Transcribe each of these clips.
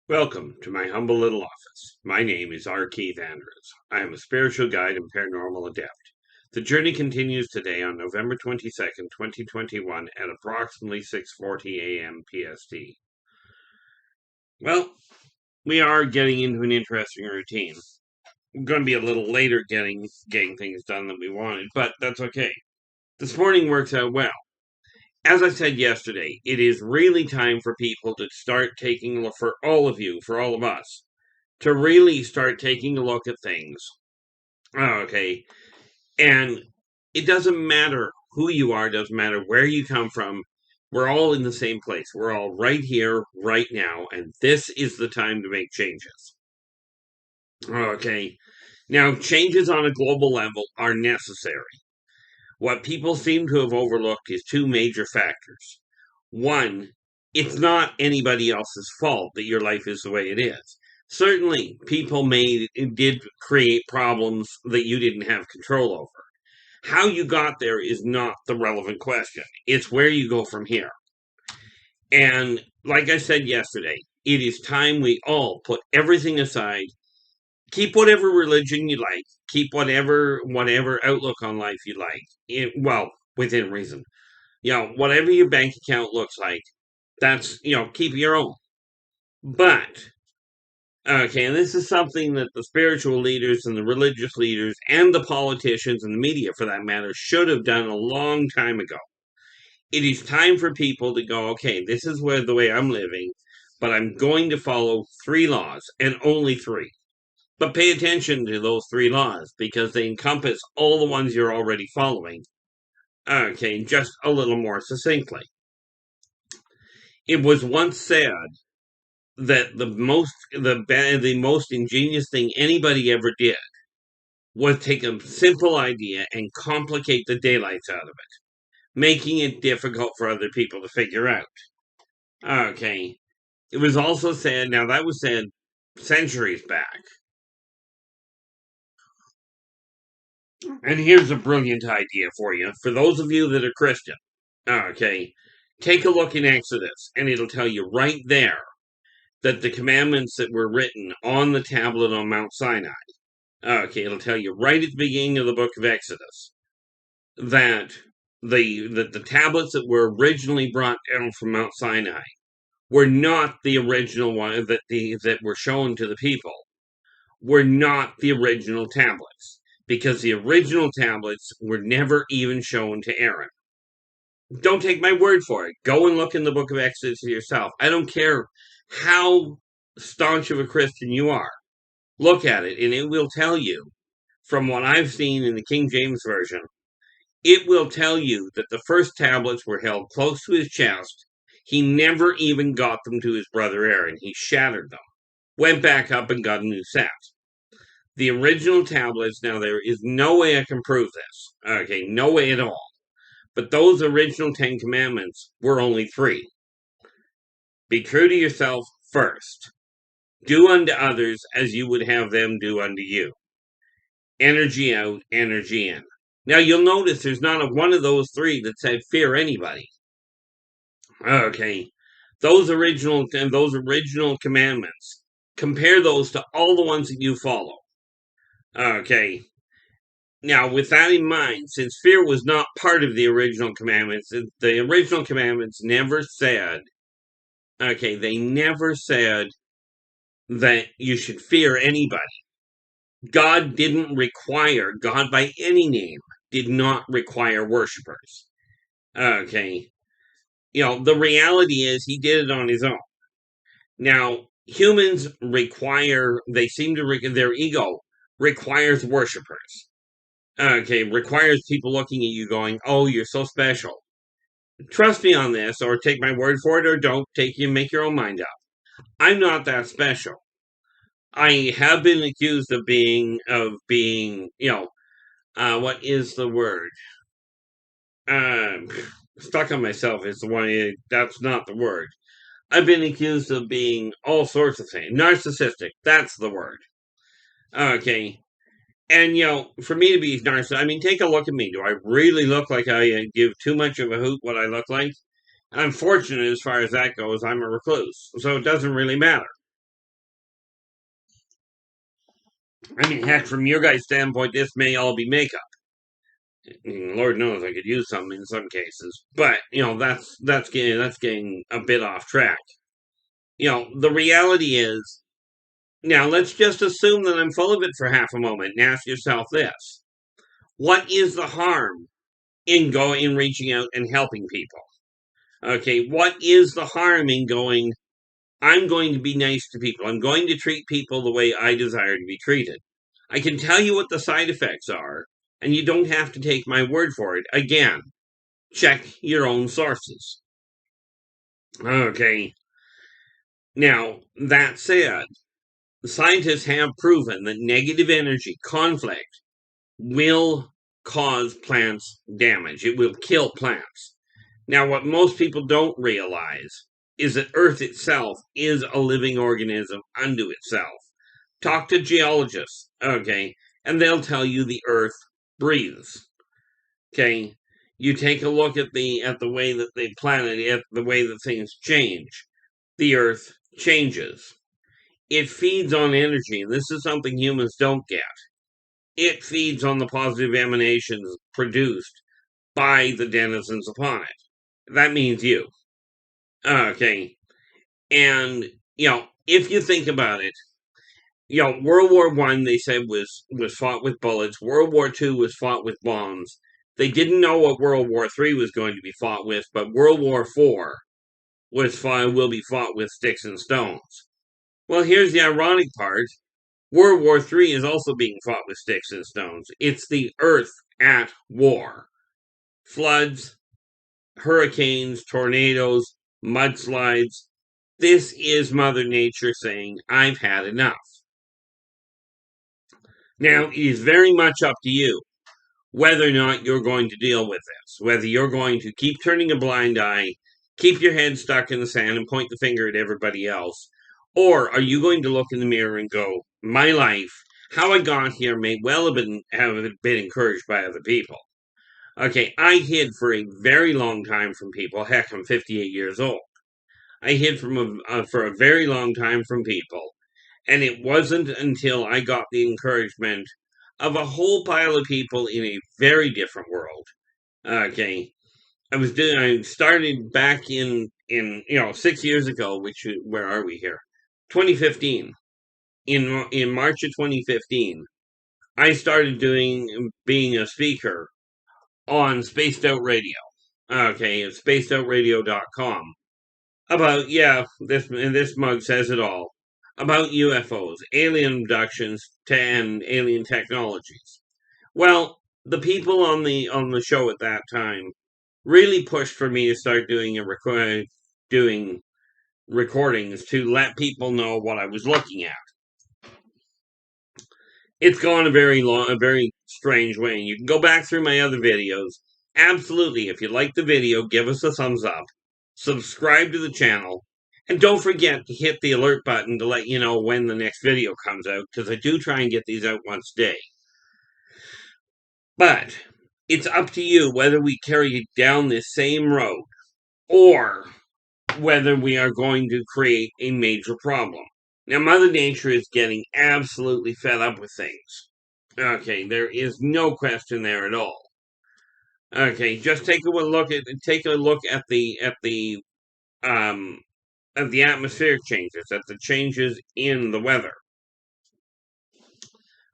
Welcome to my humble little office. My name is R. Keith Andrews. I am a spiritual guide and paranormal adept. The journey continues today on November 22nd, 2021 at approximately 6:40 a.m. PST. Well, we are getting into an interesting routine. We're going to be a little later getting things done than we wanted, but that's okay. This morning works out well. As I said yesterday, it is really time for people to start taking a look, for all of you, for all of us, to really start taking a look at things. Okay. And it doesn't matter who you are, doesn't matter where you come from. We're all in the same place. We're all right here, right now, and this is the time to make changes. Okay. Now, changes on a global level are necessary. What people seem to have overlooked is two major factors. One, it's not anybody else's fault that your life is the way it is. Certainly, people did create problems that you didn't have control over. How you got there is not the relevant question. It's where you go from here. And like I said yesterday, it is time we all put everything aside. Keep whatever religion you like. Keep whatever outlook on life you like. Well, within reason. Whatever your bank account looks like, that's, keep your own. But, okay, and this is something that the spiritual leaders and the religious leaders and the politicians and the media, for that matter, should have done a long time ago. It is time for people to go, okay, this is the way I'm living, but I'm going to follow three laws, and only three. But pay attention to those three laws, because they encompass all the ones you're already following. Okay, just a little more succinctly. It was once said that the most ingenious thing anybody ever did was take a simple idea and complicate the daylights out of it, making it difficult for other people to figure out. Okay. It was also said, now that was said centuries back. And here's a brilliant idea for you, for those of you that are Christian. Okay. Take a look in Exodus, and it'll tell you right there that the commandments that were written on the tablet on Mount Sinai. Okay, it'll tell you right at the beginning of the book of Exodus that the tablets that were originally brought down from Mount Sinai were not the original one that were shown to the people. Were not the original tablets, because the original tablets were never even shown to Aaron. Don't take my word for it. Go and look in the book of Exodus yourself. I don't care how staunch of a Christian you are. Look at it, and it will tell you, from what I've seen in the King James Version, it will tell you that the first tablets were held close to his chest. He never even got them to his brother Aaron. He shattered them, went back up, and got a new set. The original tablets, now there is no way I can prove this. Okay, no way at all. But those original 10 Commandments were only three. Be true to yourself first. Do unto others as you would have them do unto you. Energy out, energy in. Now you'll notice there's not a one of those three that said fear anybody. Okay. Those original commandments, compare those to all the ones that you follow. Okay. Now, with that in mind, since fear was not part of the original commandments, the original commandments never said, okay, they never said that you should fear anybody. God by any name, did not require worshipers. Okay. The reality is he did it on his own. Now, humans their ego requires worshipers. Okay, requires people looking at you going, oh, you're so special. Trust me on this, or take my word for it, or don't make your own mind up. I'm not that special. I have been accused of being, what is the word? Stuck on myself is the one, that's not the word. I've been accused of being all sorts of things. Narcissistic, that's the word. Okay. And, for me to be narcissistic, take a look at me. Do I really look like I give too much of a hoot what I look like? I'm fortunate as far as that goes. I'm a recluse, so it doesn't really matter. I mean, heck, from your guys' standpoint, this may all be makeup. Lord knows I could use some in some cases, but that's getting a bit off track. The reality is, now let's just assume that I'm full of it for half a moment and ask yourself this: what is the harm in reaching out and helping people? Okay, what is the harm in going? I'm going to be nice to people. I'm going to treat people the way I desire to be treated. I can tell you what the side effects are, and you don't have to take my word for it. Again, check your own sources. Okay. Now, that said, scientists have proven that negative energy, conflict, will cause plants damage. It will kill plants. Now, what most people don't realize is that Earth itself is a living organism unto itself. Talk to geologists, okay, and they'll tell you the Earth breathes. Okay, you take a look at the way that the planet, at the way that things change. The Earth changes. It feeds on energy, and this is something humans don't get. It feeds on the positive emanations produced by the denizens upon it. That means you. Okay. And, if you think about it, World War One they said was fought with bullets. World War Two was fought with bombs. They didn't know what World War Three was going to be fought with, but World War Four will be fought with sticks and stones. Well, here's the ironic part. World War Three is also being fought with sticks and stones. It's the Earth at war. Floods, hurricanes, tornadoes, mudslides. This is Mother Nature saying, I've had enough. Now, it is very much up to you whether or not you're going to deal with this, whether you're going to keep turning a blind eye, keep your head stuck in the sand and point the finger at everybody else, or are you going to look in the mirror and go, my life, how I got here may well have been encouraged by other people. Okay, I hid for a very long time from people. Heck, I'm 58 years old. I hid for a very long time from people. And it wasn't until I got the encouragement of a whole pile of people in a very different world. Okay. I started back in 6 years ago, where are we here? 2015. In March of 2015, I started being a speaker on Spaced Out Radio. Okay, it's spacedoutradio.com. About, this mug says it all. About UFOs, alien abductions, and alien technologies. Well, the people on the show at that time really pushed for me to start doing recordings to let people know what I was looking at. It's gone a very strange way. You can go back through my other videos. Absolutely, if you like the video, give us a thumbs up, subscribe to the channel, and don't forget to hit the alert button to let you know when the next video comes out, because I do try and get these out once a day. But it's up to you whether we carry down this same road or whether we are going to create a major problem. Now, Mother Nature is getting absolutely fed up with things. Okay, there is no question there at all. Okay, just take a look at the atmospheric changes, at the changes in the weather.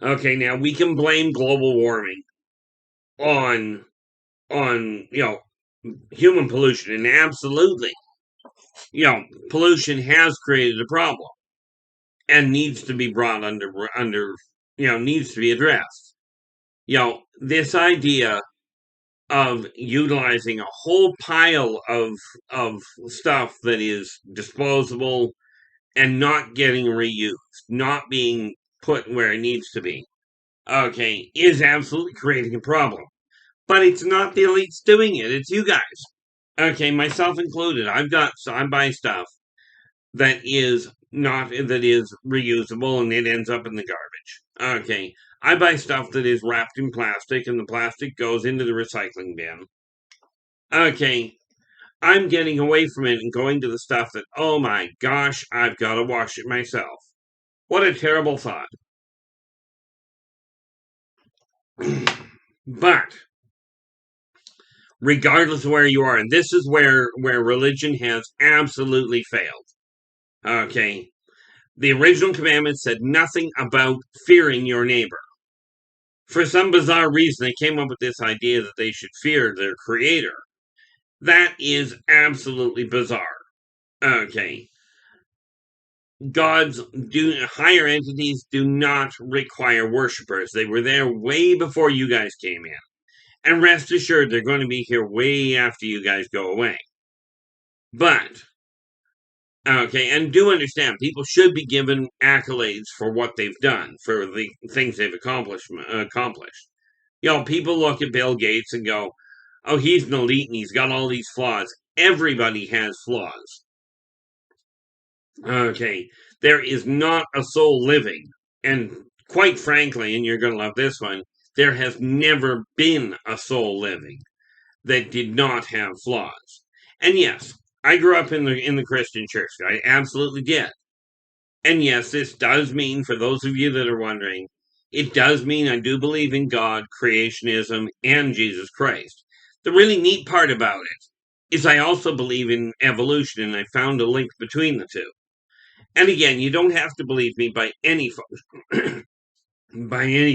Okay, now we can blame global warming on human pollution, and absolutely, pollution has created a problem and needs to be brought needs to be addressed. This idea of utilizing a whole pile of stuff that is disposable and not getting reused, not being put where it needs to be, okay, is absolutely creating a problem. But it's not the elites doing it, it's you guys. Okay, myself included. I buy stuff that is reusable and it ends up in the garbage. Okay. I buy stuff that is wrapped in plastic and the plastic goes into the recycling bin. Okay. I'm getting away from it and going to the stuff that, oh my gosh, I've got to wash it myself. What a terrible thought. But regardless of where you are, and this is where religion has absolutely failed. Okay. The original commandment said nothing about fearing your neighbor. For some bizarre reason, they came up with this idea that they should fear their creator. That is absolutely bizarre. Okay. Higher entities do not require worshippers. They were there way before you guys came in. And rest assured, they're going to be here way after you guys go away. But, okay, and do understand, people should be given accolades for what they've done, for the things they've accomplished. People look at Bill Gates and go, oh, he's an elite and he's got all these flaws. Everybody has flaws. Okay, there is not a soul living. And quite frankly, and you're going to love this one, there has never been a soul living that did not have flaws. And yes, I grew up in the Christian church. I absolutely did. And yes, this does mean, for those of you that are wondering, it does mean I do believe in God, creationism, and Jesus Christ. The really neat part about it is I also believe in evolution, and I found a link between the two. And again, you don't have to believe me by any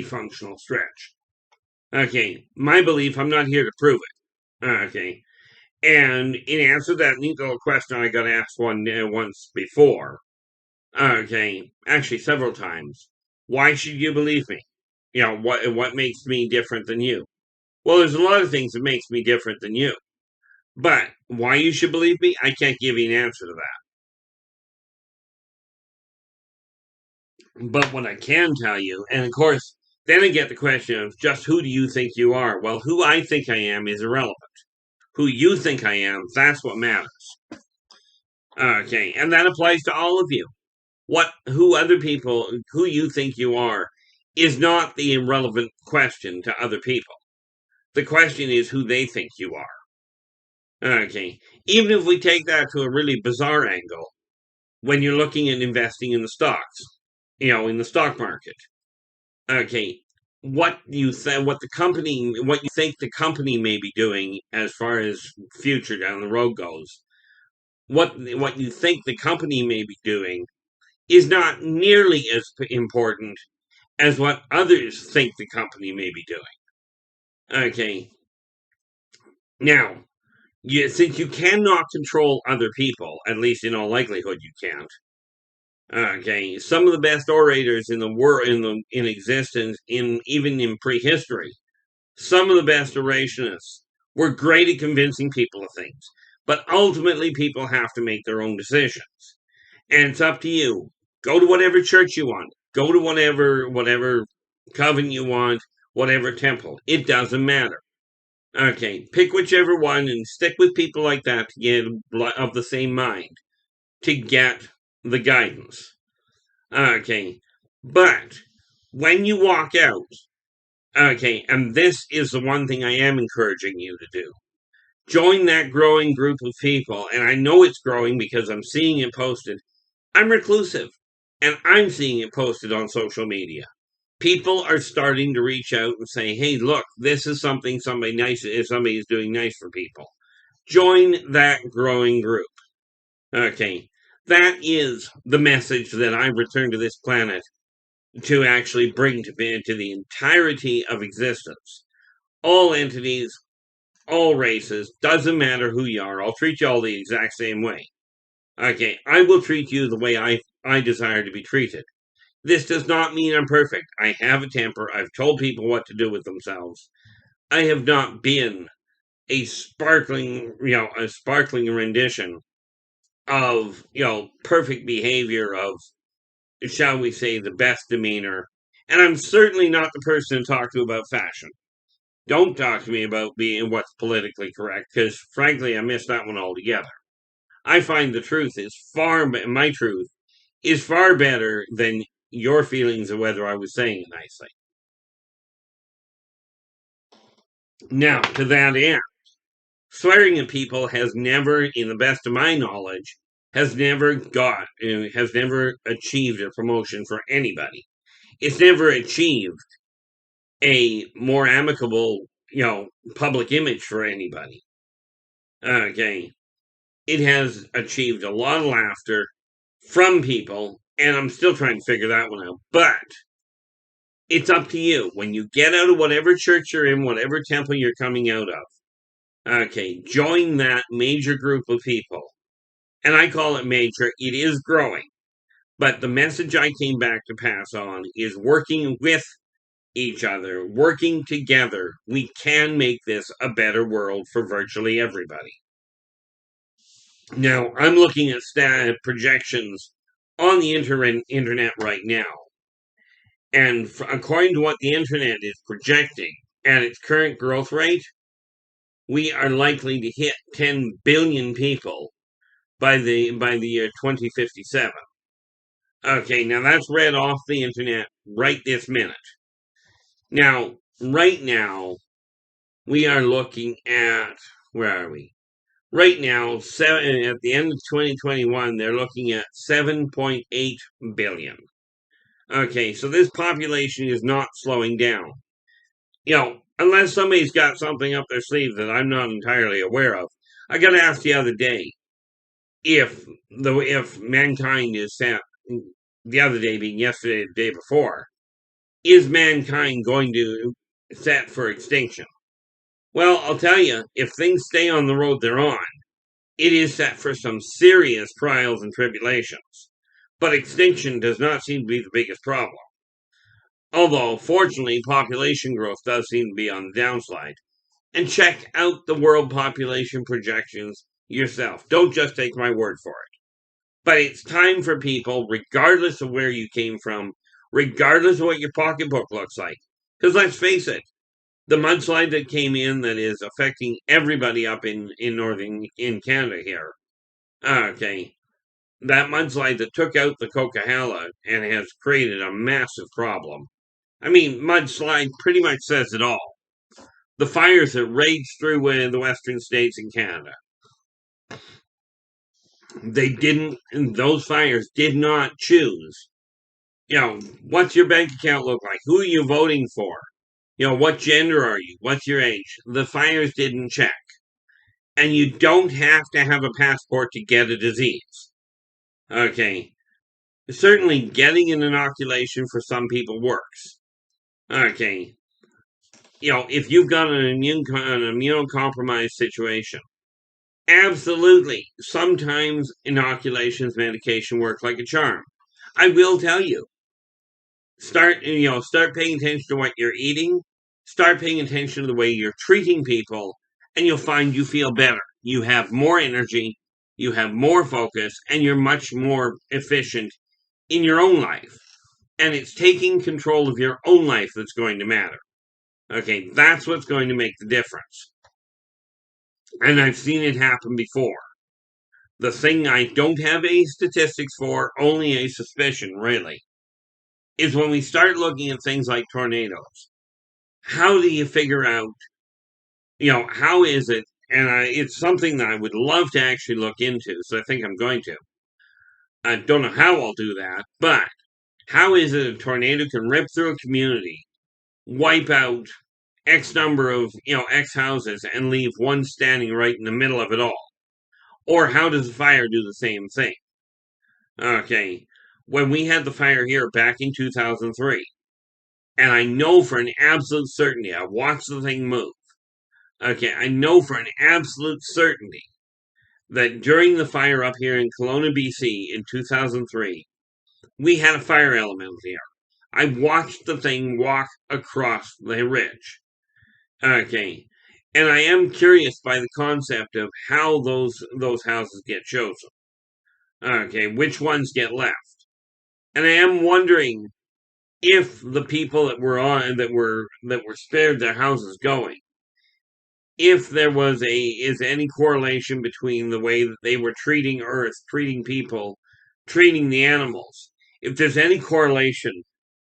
functional stretch. Okay, my belief, I'm not here to prove it. Okay, and in answer to that neat little question I got asked once before, okay, actually several times, why should you believe me? What makes me different than you? Well, there's a lot of things that makes me different than you. But why you should believe me, I can't give you an answer to that. But what I can tell you, and of course, then I get the question of just who do you think you are? Well, who I think I am is irrelevant. Who you think I am, that's what matters. Okay, and that applies to all of you. Who you think you are, is not the irrelevant question to other people. The question is who they think you are. Okay, even if we take that to a really bizarre angle, when you're looking at investing in the stocks, in the stock market. Okay, what you think the company may be doing as far as future down the road goes, what you think the company may be doing is not nearly as important as what others think the company may be doing. Okay. Now, since you cannot control other people, at least in all likelihood you can't. Okay, some of the best orators in the world, in existence, even in prehistory, some of the best orationists were great at convincing people of things. But ultimately, people have to make their own decisions, and it's up to you. Go to whatever church you want. Go to whatever coven you want. Whatever temple. It doesn't matter. Okay, pick whichever one and stick with people like that to get of the same mind to get the guidance. Okay, but when you walk out, okay, and this is the one thing I am encouraging you to do. Join that growing group of people, and I know it's growing because I'm seeing it posted. I'm reclusive, and I'm seeing it posted on social media. People are starting to reach out and say, hey, look, this is something somebody is doing nice for people. Join that growing group. Okay, that is the message that I returned to this planet to actually bring to the entirety of existence. All entities, all races, doesn't matter who you are, I'll treat you all the exact same way. Okay, I will treat you the way I desire to be treated. This does not mean I'm perfect. I have a temper. I've told people what to do with themselves. I have not been a sparkling rendition of, perfect behavior, of, shall we say, the best demeanor. And I'm certainly not the person to talk to about fashion. Don't talk to me about being what's politically correct, because frankly, I miss that one altogether. I find my truth is far better than your feelings of whether I was saying it nicely. Now, to that end, swearing at people has never, in the best of my knowledge, has never achieved a promotion for anybody. It's never achieved a more amicable, public image for anybody. Okay. It has achieved a lot of laughter from people, and I'm still trying to figure that one out. But it's up to you. When you get out of whatever church you're in, whatever temple you're coming out of, okay, join that major group of people. And I call it major. It is growing. But the message I came back to pass on is working with each other, working together. We can make this a better world for virtually everybody. Now, I'm looking at projections on the internet right now. And according to what the internet is projecting at its current growth rate, we are likely to hit 10 billion people by the year 2057. Okay, now that's read off the internet right this minute. Now, right now, we are looking at, where are we? Right now, at the end of 2021, they're looking at 7.8 billion. Okay, so this population is not slowing down. Unless somebody's got something up their sleeve that I'm not entirely aware of. I got asked the other day if mankind is set, the other day being yesterday, the day before, is mankind going to set for extinction? Well, I'll tell you, if things stay on the road they're on, it is set for some serious trials and tribulations. But extinction does not seem to be the biggest problem. Although, fortunately, population growth does seem to be on the downslide. And check out the world population projections yourself. Don't just take my word for it. But it's time for people, regardless of where you came from, regardless of what your pocketbook looks like. Because let's face it, the mudslide that came in that is affecting everybody up in Canada here. Okay. That mudslide that took out the Coquihalla and has created a massive problem. I mean, mudslide pretty much says it all. The fires that raged through the western states in Canada. Those fires did not choose. What's your bank account look like? Who are you voting for? What gender are you? What's your age? The fires didn't check. And you don't have to have a passport to get a disease. Okay. Certainly getting an inoculation for some people works. Okay. If you've got an immunocompromised situation, absolutely. Sometimes inoculations, medication work like a charm. I will tell you. Start paying attention to what you're eating. Start paying attention to the way you're treating people, and you'll find you feel better. You have more energy, you have more focus, and you're much more efficient in your own life. And it's taking control of your own life that's going to matter. Okay, that's what's going to make the difference. And I've seen it happen before. The thing I don't have any statistics for, only a suspicion, really, is when we start looking at things like tornadoes. How do you figure out, how is it? And it's something that I would love to actually look into, so I think I'm going to. I don't know how I'll do that, but how is it a tornado can rip through a community, wipe out X number of, X houses, and leave one standing right in the middle of it all? Or how does a fire do the same thing? Okay, when we had the fire here back in 2003, and I know for an absolute certainty, I watched the thing move. Okay, I know for an absolute certainty that during the fire up here in Kelowna, BC in 2003, we had a fire element here. I watched the thing walk across the ridge. Okay, and I am curious by the concept of how those houses get chosen. Okay, which ones get left? And I am wondering if the people that were spared their houses going, if there is any correlation between the way that they were treating Earth, treating people, treating the animals. If there's any correlation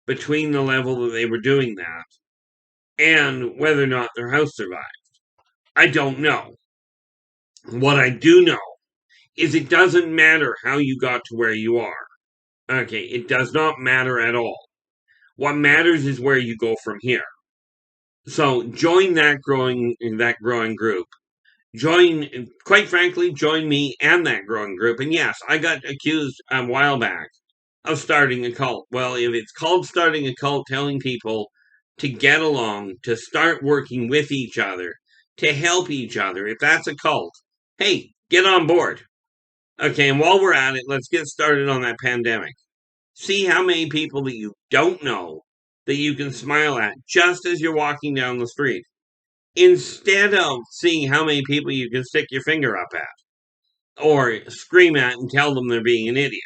between the level that they were doing that and whether or not their house survived. I don't know. What I do know is it doesn't matter how you got to where you are. Okay, it does not matter at all. What matters is where you go from here. So join that growing group. Quite frankly, join me and that growing group. And yes, I got accused a while back of starting a cult. Well, if it's called starting a cult, telling people to get along, to start working with each other, to help each other, if that's a cult, hey, get on board. Okay, and while we're at it, let's get started on that pandemic. See how many people that you don't know that you can smile at just as you're walking down the street, instead of seeing how many people you can stick your finger up at or scream at and tell them they're being an idiot.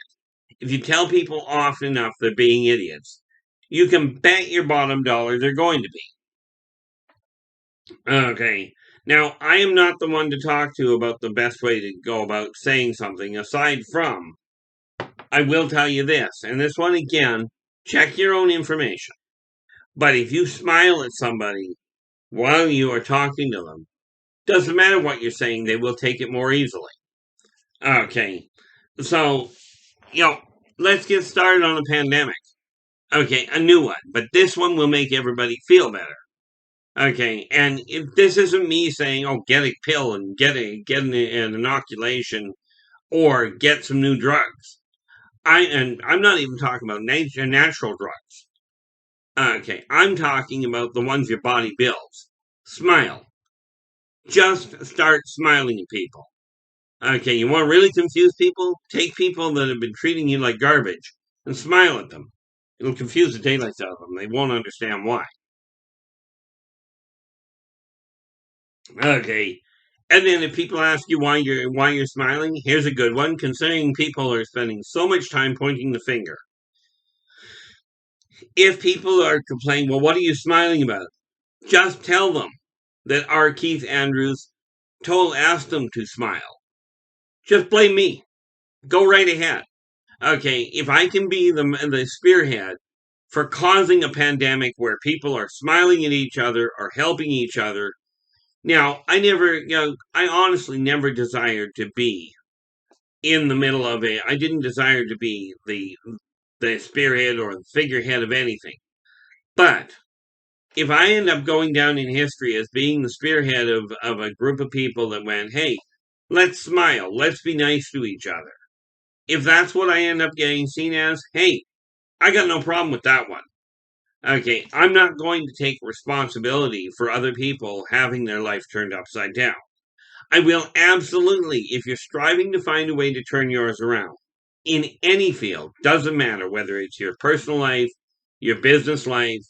If you tell people often enough they're being idiots, you can bet your bottom dollar they're going to be. Okay. Now, I am not the one to talk to about the best way to go about saying something, aside from, I will tell you this, and this one again, check your own information. But if you smile at somebody while you are talking to them, doesn't matter what you're saying, they will take it more easily. Okay. So, let's get started on the pandemic. Okay, a new one, but this one will make everybody feel better. Okay, and if this isn't me saying, "Oh, get a pill and get an inoculation or get some new drugs," I'm not even talking about natural drugs. Okay, I'm talking about the ones your body builds. Smile. Just start smiling at people. Okay, you want to really confuse people? Take people that have been treating you like garbage and smile at them. It'll confuse the daylights out of them. They won't understand why. Okay. And then if people ask you why you're smiling, here's a good one. Considering people are spending so much time pointing the finger. If people are complaining, well, what are you smiling about? Just tell them that our Keith Andrews asked them to smile. Just blame me. Go right ahead. Okay, if I can be the spearhead for causing a pandemic where people are smiling at each other or helping each other. Now, I honestly never desired to be in the middle of it. I didn't desire to be the spearhead or the figurehead of anything. But if I end up going down in history as being the spearhead of a group of people that went, hey, let's smile, let's be nice to each other. If that's what I end up getting seen as, hey, I got no problem with that one. Okay, I'm not going to take responsibility for other people having their life turned upside down. I will absolutely, if you're striving to find a way to turn yours around, in any field, doesn't matter whether it's your personal life, your business life,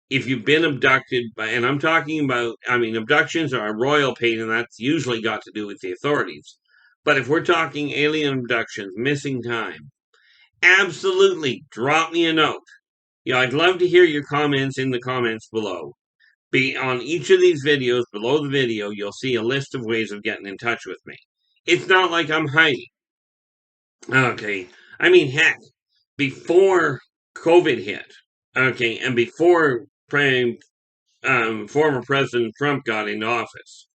if you've been abducted, and I'm talking about, abductions are a royal pain, and that's usually got to do with the authorities. But if we're talking alien abductions, missing time, absolutely drop me a note. I'd love to hear your comments in the comments below. On each of these videos, below the video, you'll see a list of ways of getting in touch with me. It's not like I'm hiding. Okay. Heck, before COVID hit, okay, and before former President Trump got into office,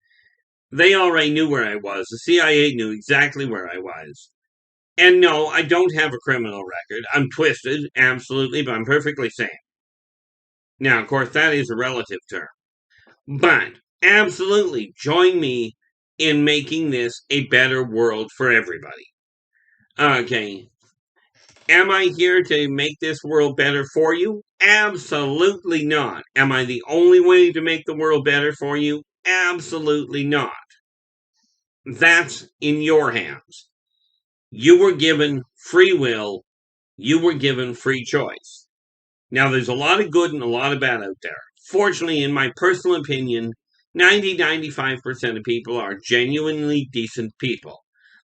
they already knew where I was. The CIA knew exactly where I was. And no, I don't have a criminal record. I'm twisted, absolutely, but I'm perfectly sane. Now, of course, that is a relative term. But absolutely, join me in making this a better world for everybody. Okay. Am I here to make this world better for you? Absolutely not. Am I the only way to make the world better for you? Absolutely not. That's in your hands. You were given free will. You were given free choice. Now, there's a lot of good and a lot of bad out there. Fortunately, in my personal opinion, 95% of people are genuinely decent people.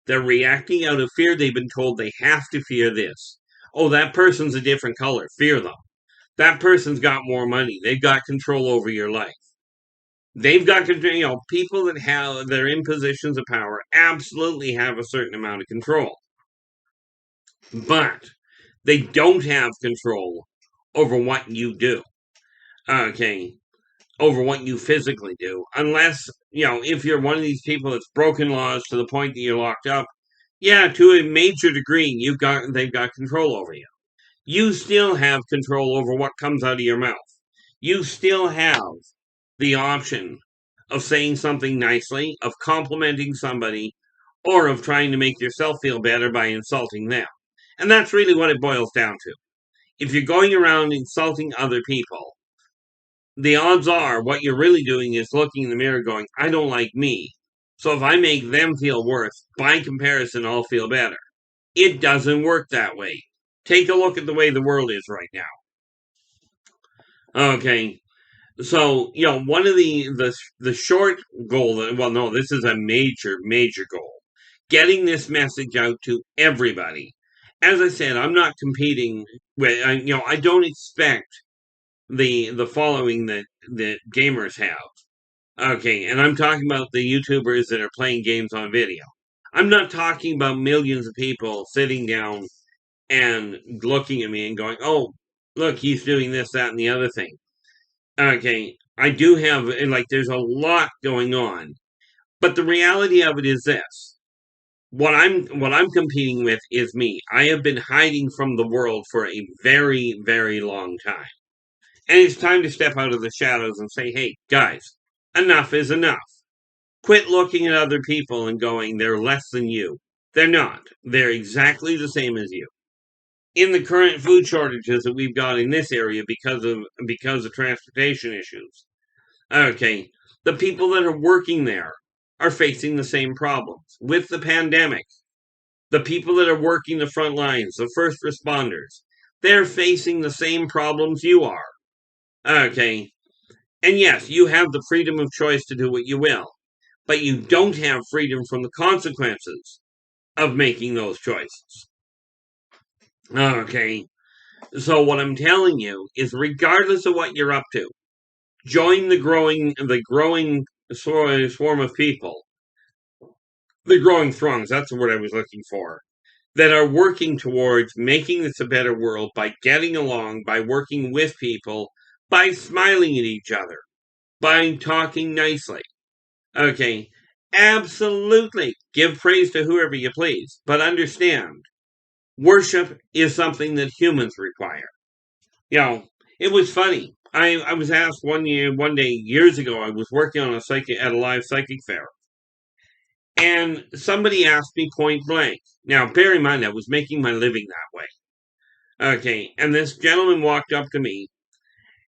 They're reacting out of fear. They've been told they have to fear this. Oh, that person's a different color. Fear them. That person's got more money. They've got control over your life. They've got control. People they're in positions of power absolutely have a certain amount of control. But they don't have control over what you do. Okay. Over what you physically do. Unless, if you're one of these people that's broken laws to the point that you're locked up, yeah, to a major degree, they've got control over you. You still have control over what comes out of your mouth. You still have the option of saying something nicely, of complimenting somebody, or of trying to make yourself feel better by insulting them. And that's really what it boils down to. If you're going around insulting other people, the odds are what you're really doing is looking in the mirror going, I don't like me. So if I make them feel worse, by comparison, I'll feel better. It doesn't work that way. Take a look at the way the world is right now. Okay, so one of the short goal. Well, no, this is a major goal. Getting this message out to everybody. As I said, I'm not competing with. I don't expect the following that gamers have. Okay, and I'm talking about the YouTubers that are playing games on video. I'm not talking about millions of people sitting down and looking at me and going, oh, look, he's doing this, that, and the other thing. Okay, I do have, like, there's a lot going on. But the reality of it is this. What I'm competing with is me. I have been hiding from the world for a very, very long time. And it's time to step out of the shadows and say, hey, guys, enough is enough. Quit looking at other people and going, they're less than you. They're not. They're exactly the same as you. In the current food shortages that we've got in this area because of transportation issues, okay, the people that are working there are facing the same problems. With the pandemic, the people that are working the front lines, the first responders, they're facing the same problems you are. Okay, and yes, you have the freedom of choice to do what you will, but you don't have freedom from the consequences of making those choices. Okay, so what I'm telling you is, regardless of what you're up to, join the growing swarm of people, the growing throngs. That's the word I was looking for. That are working towards making this a better world by getting along, by working with people, by smiling at each other, by talking nicely. Okay, absolutely. Give praise to whoever you please, but understand, worship is something that humans require. It was funny. I was asked one day years ago. I was working on at a live psychic fair, and somebody asked me point blank. Now, bear in mind, I was making my living that way. Okay, and this gentleman walked up to me,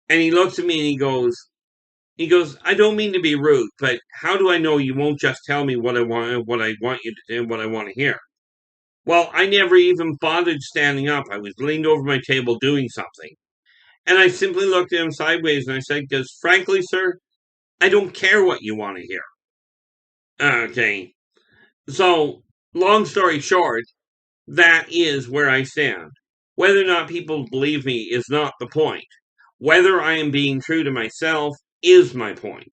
and he looks at me and he goes, I don't mean to be rude, but how do I know you won't just tell me what I want you to do, what I want to hear? Well, I never even bothered standing up. I was leaned over my table doing something. And I simply looked at him sideways and I said, because frankly, sir, I don't care what you want to hear. Okay. So, long story short, that is where I stand. Whether or not people believe me is not the point. Whether I am being true to myself is my point.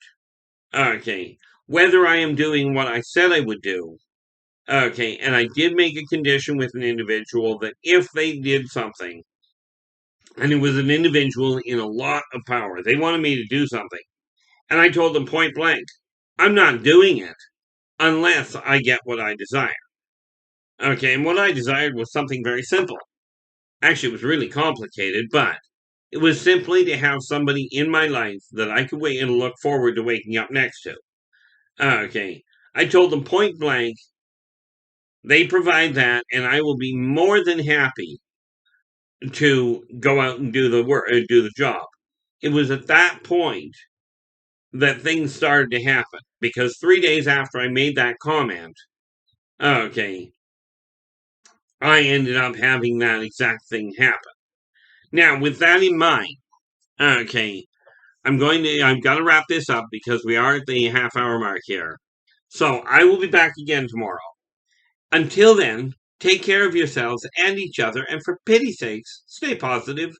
Okay. Whether I am doing what I said I would do. Okay. And I did make a condition with an individual that if they did something, and it was an individual in a lot of power, they wanted me to do something. And I told them point blank, I'm not doing it unless I get what I desire. Okay, and what I desired was something very simple. Actually, it was really complicated, but it was simply to have somebody in my life that I could wait and look forward to waking up next to. Okay, I told them point blank, they provide that, and I will be more than happy to go out and do the work, do the job. It was at that point that things started to happen, because 3 days after I made that comment, okay, I ended up having that exact thing happen. Now, with that in mind, okay, I've got to wrap this up because we are at the half-hour mark here. So I will be back again tomorrow. Until then, take care of yourselves and each other, and for pity's sakes, stay positive.